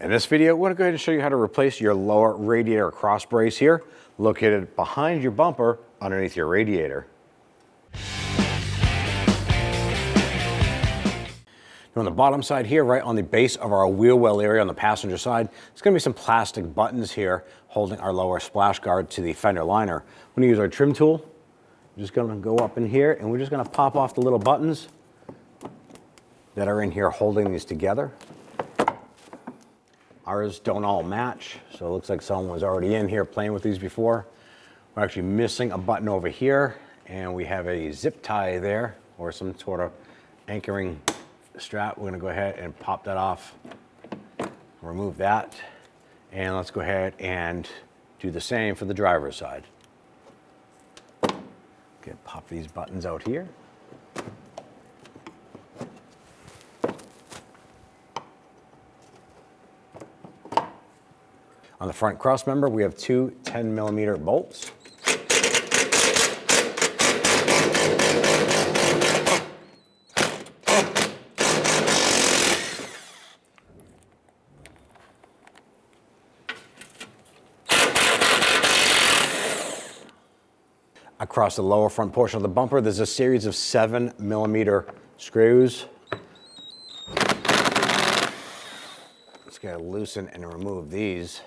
In this video, we're going to go ahead and show you how to replace your lower radiator cross brace here, located behind your bumper underneath your radiator. On the bottom side here, right on the base of our wheel well area on the passenger side, there's going to be some plastic buttons here holding our lower splash guard to the fender liner. We're going to use our trim tool. We're just going to go up in here and we're just going to pop off the little buttons that are in here holding these together. Ours don't all match, so it looks like someone was already in here playing with these before. We're actually missing a button over here, and we have a zip tie there, or some sort of anchoring strap. We're gonna go ahead and pop that off, remove that, and let's go ahead and do the same for the driver's side. Okay, pop these buttons out here. On the front cross member, we have two 10mm bolts. Across the lower front portion of the bumper, there's a series of 7mm screws. Just gotta loosen and remove these.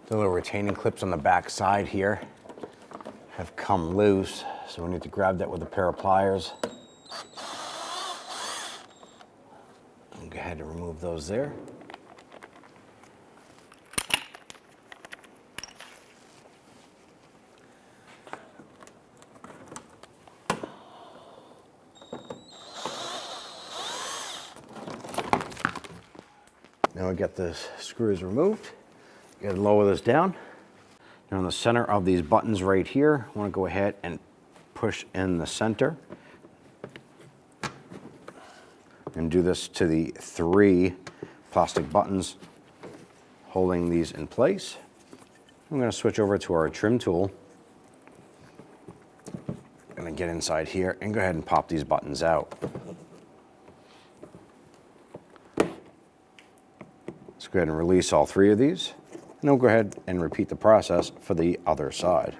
The little retaining clips on the back side here have come loose, so we need to grab that with a pair of pliers. And go ahead and remove those there. Now we get the screws removed. You gotta lower this down. Now in the center of these buttons right here, I wanna go ahead and push in the center. And do this to the 3 plastic buttons holding these in place. I'm gonna switch over to our trim tool. I'm gonna get inside here and go ahead and pop these buttons out. Let's go ahead and release all 3 of these. And we'll go ahead and repeat the process for the other side.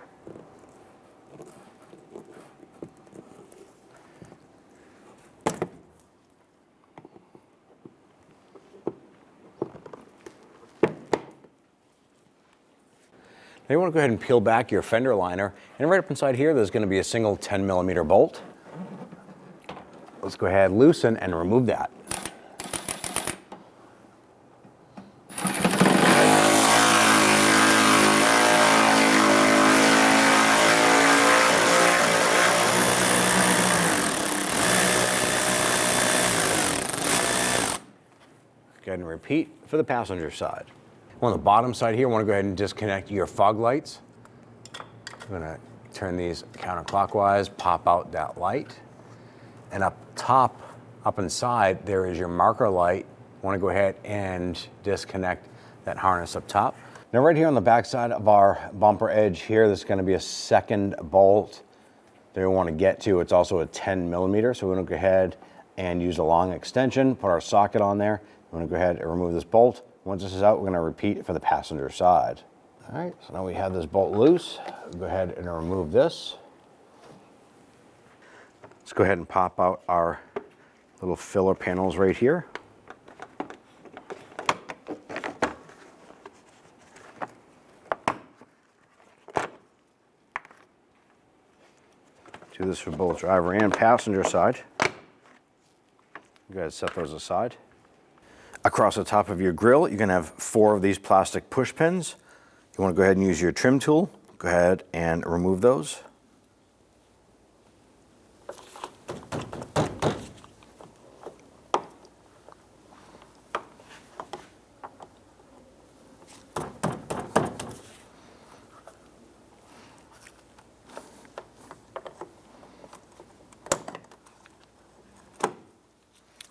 Now you want to go ahead and peel back your fender liner, and right up inside here there's going to be a single 10mm bolt. Let's go ahead, loosen, and remove that. Go ahead and repeat for the passenger side. On the bottom side here, I want to go ahead and disconnect your fog lights. I'm going to turn these counterclockwise, pop out that light. And up top, up inside, there is your marker light. I want to go ahead and disconnect that harness up top. Now right here on the back side of our bumper edge here, there's going to be a second bolt that we want to get to. It's also a 10mm, so we're going to go ahead and use a long extension, put our socket on there. I'm going to go ahead and remove this bolt. Once this is out, we're going to repeat for the passenger side. All right, so now we have this bolt loose. We'll go ahead and remove this. Let's go ahead and pop out our little filler panels right here. Do this for both driver and passenger side. Go ahead, set those aside. Across the top of your grill, you're going to have 4 of these plastic push pins. You want to go ahead and use your trim tool. Go ahead and remove those.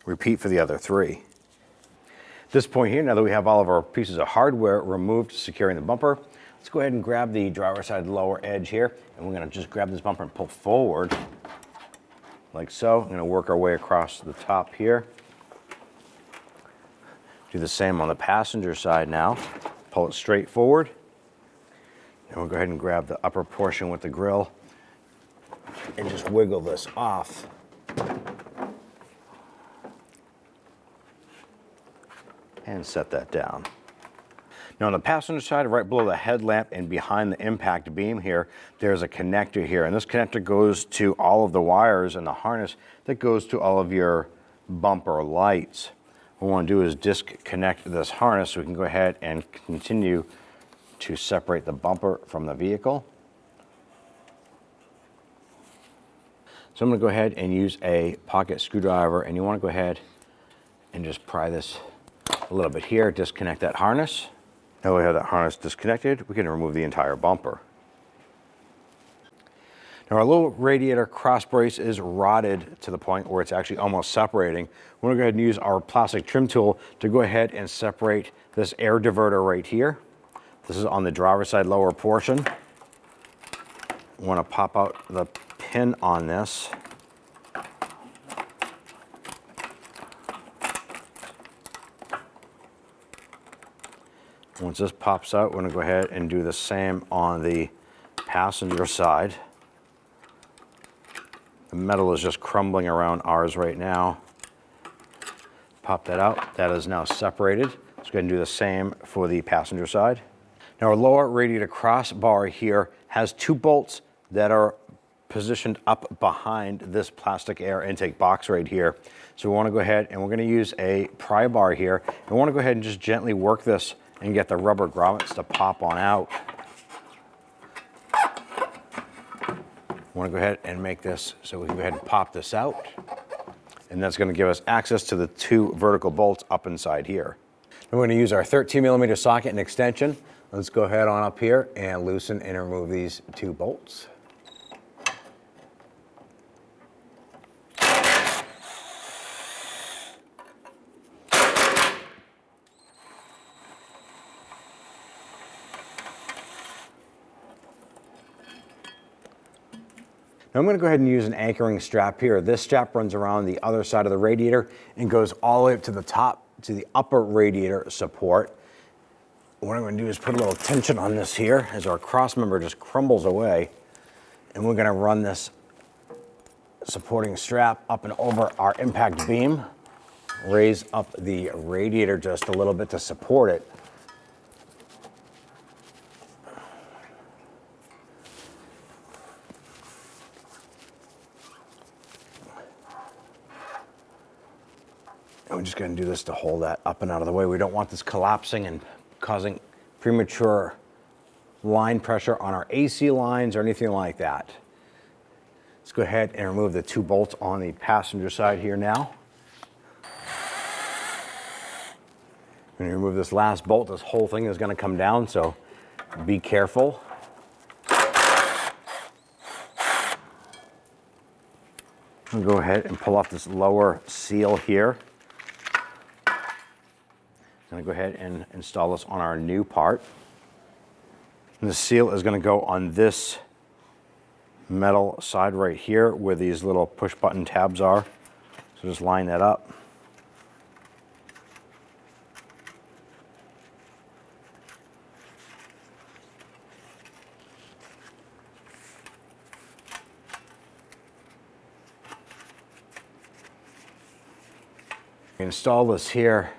Repeat for the other 3. At this point here, now that we have all of our pieces of hardware removed, securing the bumper, let's go ahead and grab the driver's side lower edge here, and we're going to just grab this bumper and pull forward, like so. I'm going to work our way across the top here. Do the same on the passenger side now. Pull it straight forward. And we'll go ahead and grab the upper portion with the grill and just wiggle this off. And set that down. Now on the passenger side, right below the headlamp and behind the impact beam here, there's a connector here. And this connector goes to all of the wires and the harness that goes to all of your bumper lights. What we want to do is disconnect this harness so we can go ahead and continue to separate the bumper from the vehicle. So I'm going to go ahead and use a pocket screwdriver, and you want to go ahead and just pry this a little bit here, disconnect that harness. Now we have that harness disconnected, we can remove the entire bumper. Now our little radiator cross brace is rotted to the point where it's actually almost separating. We're going to go ahead and use our plastic trim tool to go ahead and separate this air diverter right here. This is on the driver's side lower portion. We want to pop out the pin on this. Once this pops out, we're going to go ahead and do the same on the passenger side. The metal is just crumbling around ours right now. Pop that out. That is now separated. Let's go ahead and do the same for the passenger side. Now our lower radiator crossbar here has 2 bolts that are positioned up behind this plastic air intake box right here. So we want to go ahead and we're going to use a pry bar here. And we want to go ahead and just gently work this and get the rubber grommets to pop on out. I want to go ahead and make this so we can go ahead and pop this out. And that's going to give us access to the 2 vertical bolts up inside here. We're going to use our 13mm socket and extension. Let's go ahead on up here and loosen and remove these 2 bolts. Now I'm going to go ahead and use an anchoring strap here. This strap runs around the other side of the radiator and goes all the way up to the top, to the upper radiator support. What I'm going to do is put a little tension on this here as our cross member just crumbles away. And we're going to run this supporting strap up and over our impact beam, raise up the radiator just a little bit to support it. And we're just going to do this to hold that up and out of the way. We don't want this collapsing and causing premature line pressure on our AC lines or anything like that. Let's go ahead and remove the 2 bolts on the passenger side here now. When you remove this last bolt, this whole thing is going to come down, so be careful. I'll go ahead and pull off this lower seal here. I'm going to go ahead and install this on our new part. And the seal is going to go on this metal side right here where these little push button tabs are. So just line that up. Install this here.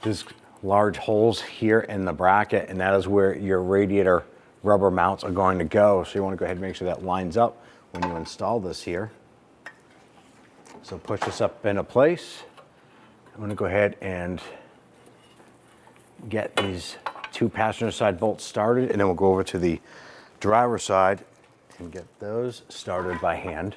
There's large holes here in the bracket, and that is where your radiator rubber mounts are going to go. So you want to go ahead and make sure that lines up when you install this here. So push this up into place. I'm going to go ahead and get these two passenger side bolts started, and then we'll go over to the driver's side and get those started by hand.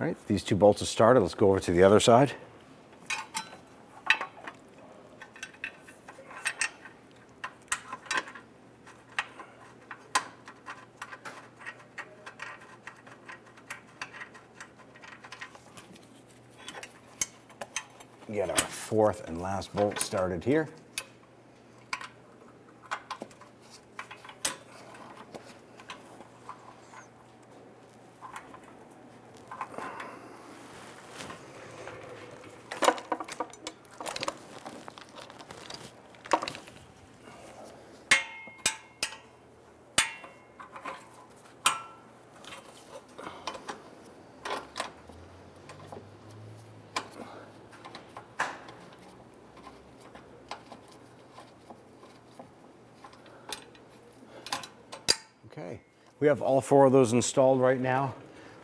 All right, these two bolts are started. Let's go over to the other side. Get our fourth and last bolt started here. Okay, we have all four of those installed right now.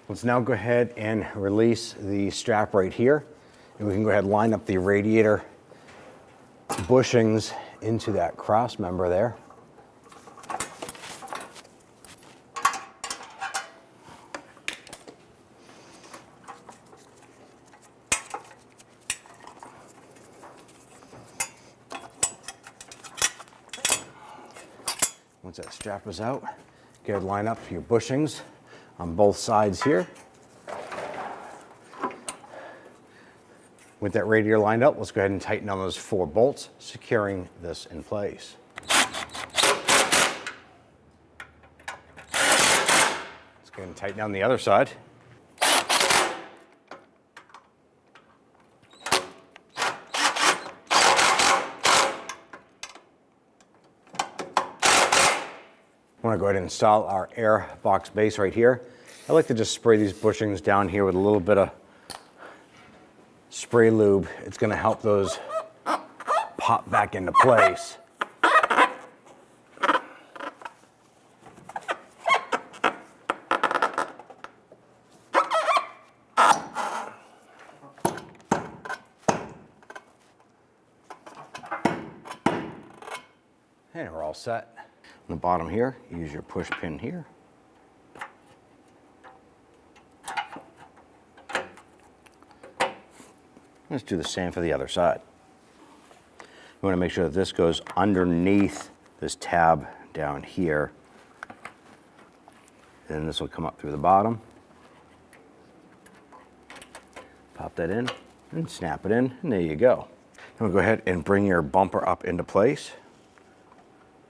Let's now go ahead and release the strap right here, and we can go ahead and line up the radiator bushings into that cross member there. Once that strap is out, go ahead and line up your bushings on both sides here. With that radiator lined up, let's go ahead and tighten on those four bolts, securing this in place. Let's go ahead and tighten down the other side. I want to go ahead and install our air box base right here. I like to just spray these bushings down here with a little bit of spray lube. It's going to help those pop back into place. And we're all set. On the bottom here, use your push pin here. Let's do the same for the other side. You want to make sure that this goes underneath this tab down here. Then this will come up through the bottom. Pop that in and snap it in, and there you go. Now we'll go ahead and bring your bumper up into place.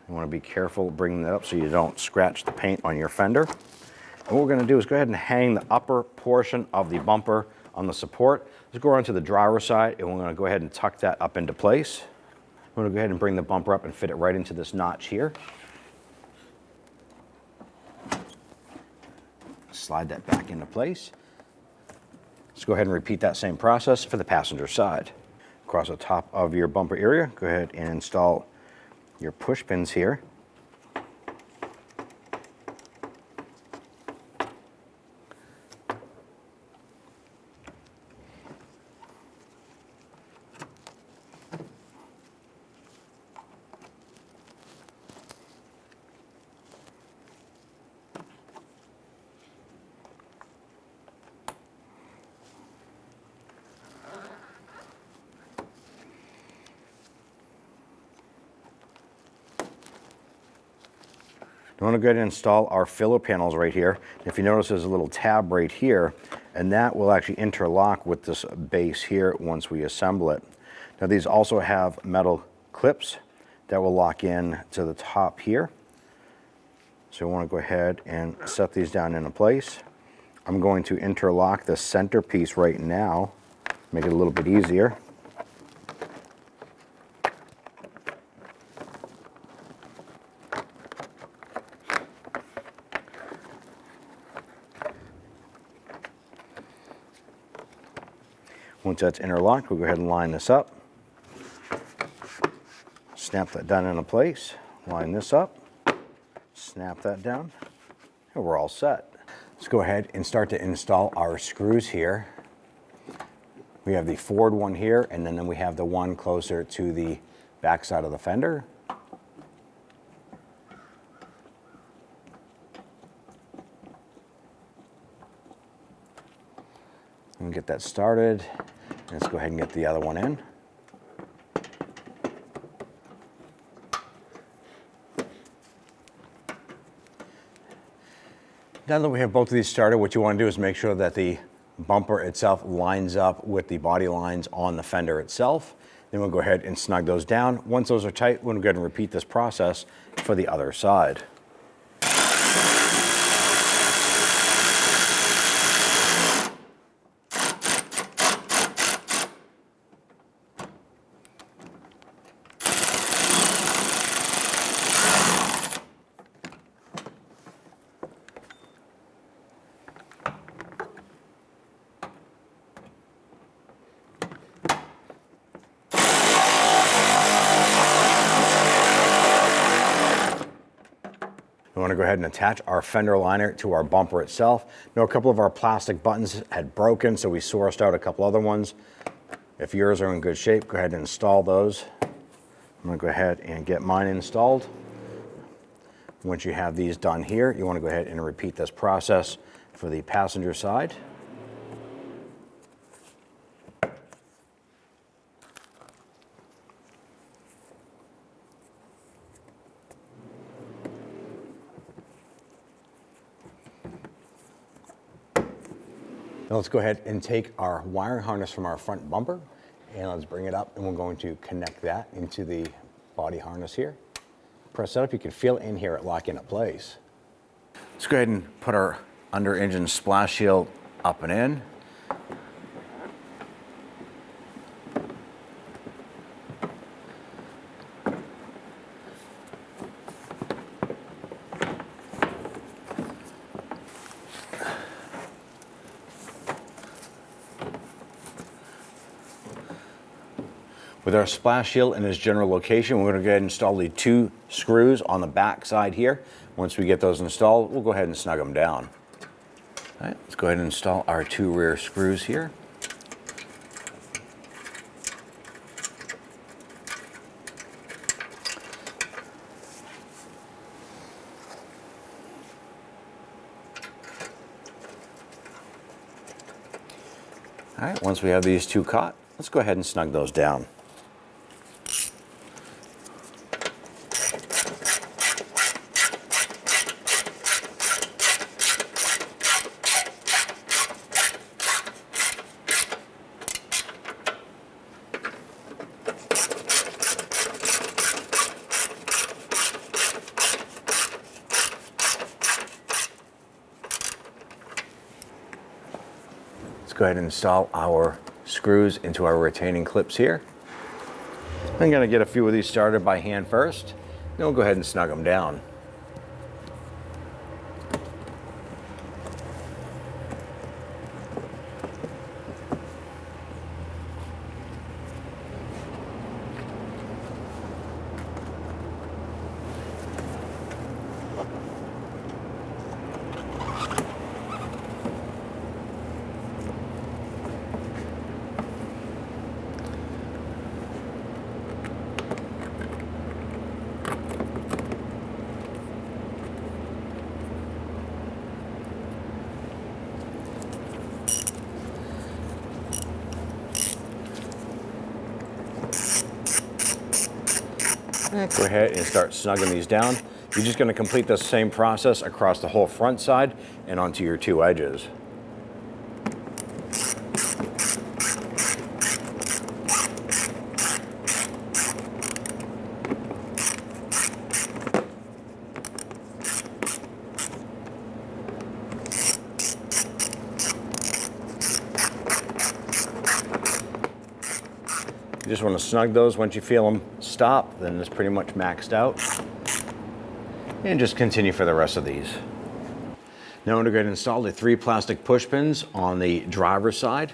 You want to be careful bringing that up so you don't scratch the paint on your fender. And what we're going to do is go ahead and hang the upper portion of the bumper on the support. Let's go around to the driver's side, and we're going to go ahead and tuck that up into place. We're going to go ahead and bring the bumper up and fit it right into this notch here. Slide that back into place. Let's go ahead and repeat that same process for the passenger side. Across the top of your bumper area, go ahead and install your push pins here. We want to go ahead and install our filler panels right here. If you notice, there's a little tab right here, and that will actually interlock with this base here once we assemble it. Now these also have metal clips that will lock in to the top here. So we want to go ahead and set these down into place. I'm going to interlock the center piece right now, make it a little bit easier. Once that's interlocked, we'll go ahead and line this up. Snap that down into place, line this up, snap that down, and we're all set. Let's go ahead and start to install our screws here. We have the forward one here, and then we have the one closer to the back side of the fender. And get that started. Let's go ahead and get the other one in. Now that we have both of these started, what you want to do is make sure that the bumper itself lines up with the body lines on the fender itself. Then we'll go ahead and snug those down. Once those are tight, we'll go ahead and repeat this process for the other side. We want to go ahead and attach our fender liner to our bumper itself. Now, a couple of our plastic buttons had broken, so we sourced out a couple other ones. If yours are in good shape, go ahead and install those. I'm going to go ahead and get mine installed. Once you have these done here, you want to go ahead and repeat this process for the passenger side. Now let's go ahead and take our wiring harness from our front bumper and let's bring it up, and we're going to connect that into the body harness here. Press that up, you can feel in here it lock into place. Let's go ahead and put our under engine splash shield up and in. With our splash shield in its general location, we're going to go ahead and install the 2 screws on the back side here. Once we get those installed, we'll go ahead and snug them down. All right, let's go ahead and install our 2 rear screws here. All right, once we have these 2 caught, let's go ahead and snug those down. Go ahead and install our screws into our retaining clips here. I'm going to get a few of these started by hand first, then we'll go ahead and snug them down. Go ahead and start snugging these down. You're just going to complete the same process across the whole front side and onto your 2 edges. You just want to snug those. Once you feel them stop, then it's pretty much maxed out. And just continue for the rest of these. Now I'm going to go ahead and install the 3 plastic push pins on the driver's side.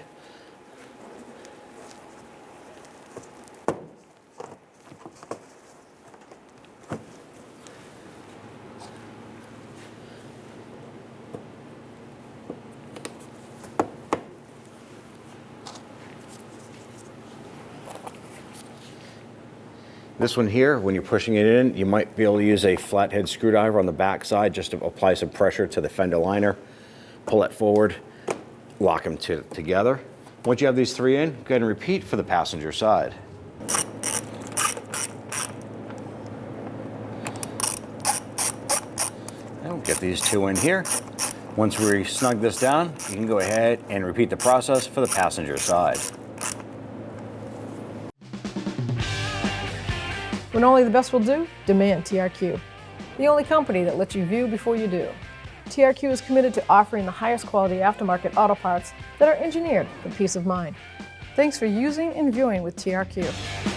This one here, when you're pushing it in, you might be able to use a flathead screwdriver on the back side just to apply some pressure to the fender liner. Pull it forward, lock them together. Once you have these three in, go ahead and repeat for the passenger side. And we'll get these two in here. Once we snug this down, you can go ahead and repeat the process for the passenger side. When only the best will do, demand TRQ. The only company that lets you view before you do. TRQ is committed to offering the highest quality aftermarket auto parts that are engineered for peace of mind. Thanks for using and viewing with TRQ.